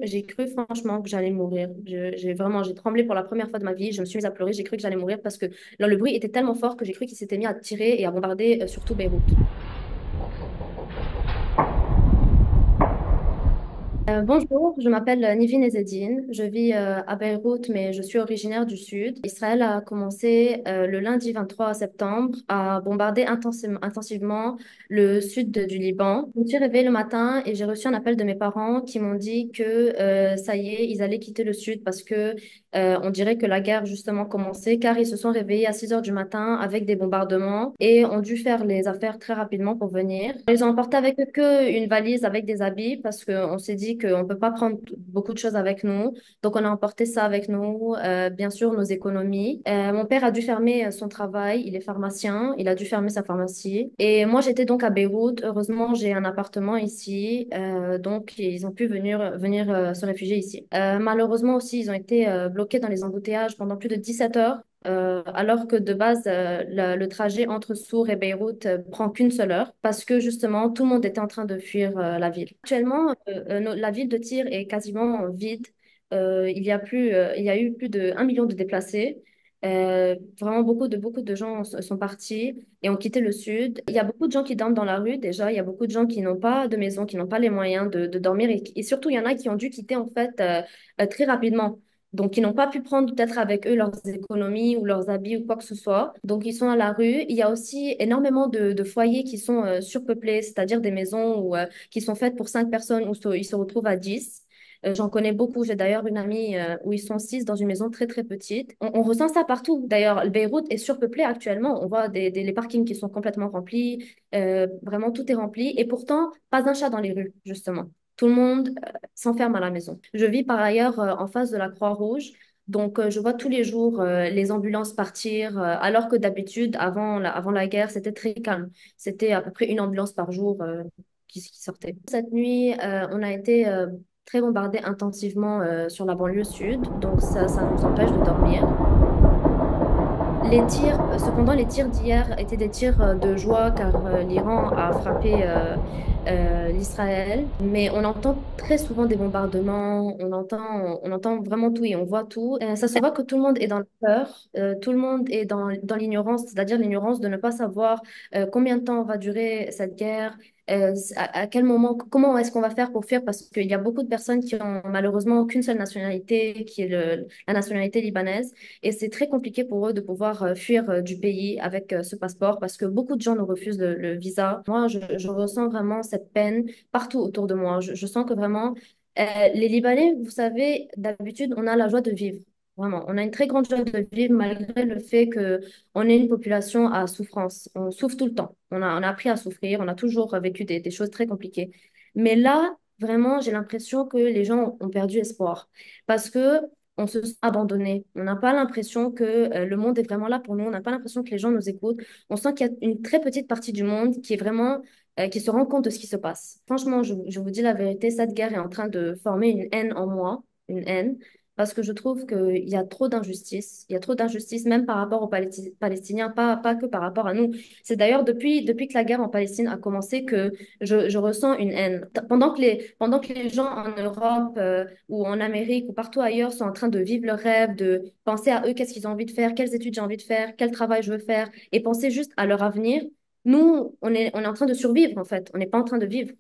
j'ai cru franchement que j'allais mourir. J'ai tremblé pour la première fois de ma vie. Je me suis mise à pleurer. J'ai cru que j'allais mourir parce que là, le bruit était tellement fort que j'ai cru qu'il s'était mis à tirer et à bombarder surtout Beyrouth. Bonjour, je m'appelle Nivine Ezzedine. Je vis à Beyrouth, mais je suis originaire du sud. Israël a commencé le lundi 23 septembre à bombarder intensivement le sud du Liban. Je me suis réveillée le matin et j'ai reçu un appel de mes parents qui m'ont dit que ça y est, ils allaient quitter le sud parce que on dirait que la guerre justement commençait car ils se sont réveillés à 6 heures du matin avec des bombardements et ont dû faire les affaires très rapidement pour venir. Ils ont emporté avec eux qu'une valise avec des habits parce qu'on s'est dit qu'on ne peut pas prendre beaucoup de choses avec nous. Donc on a emporté ça avec nous, bien sûr nos économies. Mon père a dû fermer son travail, il est pharmacien, il a dû fermer sa pharmacie. Et moi j'étais donc à Beyrouth. Heureusement j'ai un appartement ici, donc ils ont pu venir se réfugier ici. Malheureusement aussi ils ont été bloqués dans les embouteillages pendant plus de 17 heures. Alors que de base, le trajet entre Sour et Beyrouth prend qu'une seule heure parce que justement, tout le monde était en train de fuir la ville. Actuellement, la ville de Tyr est quasiment vide. Il y a eu plus de 1 million de déplacés. Vraiment, beaucoup de gens sont partis et ont quitté le sud. Il y a beaucoup de gens qui dorment dans la rue déjà. Il y a beaucoup de gens qui n'ont pas de maison, qui n'ont pas les moyens de dormir. Et surtout, il y en a qui ont dû quitter en fait très rapidement. Donc, ils n'ont pas pu prendre peut-être avec eux leurs économies ou leurs habits ou quoi que ce soit. Donc, ils sont à la rue. Il y a aussi énormément de foyers qui sont surpeuplés, c'est-à-dire des maisons qui sont faites pour 5 personnes où ils se retrouvent à 10. J'en connais beaucoup. J'ai d'ailleurs une amie où ils sont 6 dans une maison très, très petite. On ressent ça partout. D'ailleurs, Beyrouth est surpeuplé actuellement. On voit les parkings qui sont complètement remplis. Vraiment, tout est rempli. Et pourtant, pas un chat dans les rues, justement. Tout le monde s'enferme à la maison. Je vis par ailleurs en face de la Croix-Rouge. Donc, je vois tous les jours les ambulances partir, alors que d'habitude, avant la guerre, c'était très calme. C'était à peu près une ambulance par jour qui sortait. Cette nuit, on a été très bombardé intensivement sur la banlieue sud, donc ça nous empêche de dormir. Cependant, les tirs d'hier étaient des tirs de joie car l'Iran a frappé l'Israël. Mais on entend très souvent des bombardements, on entend vraiment tout et on voit tout. Ça se voit que tout le monde est dans la peur, tout le monde est dans l'ignorance, c'est-à-dire l'ignorance de ne pas savoir combien de temps va durer cette guerre, à quel moment, comment est-ce qu'on va faire pour fuir parce qu'il y a beaucoup de personnes qui ont malheureusement qu'une seule nationalité, qui est la nationalité libanaise. Et c'est très compliqué pour eux de pouvoir fuir du pays avec ce passeport parce que beaucoup de gens nous refusent le visa. Moi, je ressens vraiment cette peine partout autour de moi. Je sens que vraiment, les Libanais, vous savez, d'habitude, on a la joie de vivre. Vraiment, on a une très grande joie de vivre malgré le fait que on est une population à souffrance. On souffre tout le temps. On a appris à souffrir. On a toujours vécu des choses très compliquées. Mais là, vraiment, j'ai l'impression que les gens ont perdu espoir parce que on se sent abandonné. On n'a pas l'impression que le monde est vraiment là pour nous. On n'a pas l'impression que les gens nous écoutent. On sent qu'il y a une très petite partie du monde qui est vraiment, qui se rend compte de ce qui se passe. Franchement, je vous dis la vérité, cette guerre est en train de former une haine en moi, une haine, parce que je trouve qu'il y a trop d'injustice. Il y a trop d'injustice, même par rapport aux Palestiniens, pas que par rapport à nous. C'est d'ailleurs depuis que la guerre en Palestine a commencé que je ressens une haine. Pendant que les gens en Europe, ou en Amérique ou partout ailleurs sont en train de vivre leur rêve, de penser à eux, qu'est-ce qu'ils ont envie de faire, quelles études j'ai envie de faire, quel travail je veux faire, et penser juste à leur avenir. Nous, on est en train de survivre en fait, on n'est pas en train de vivre.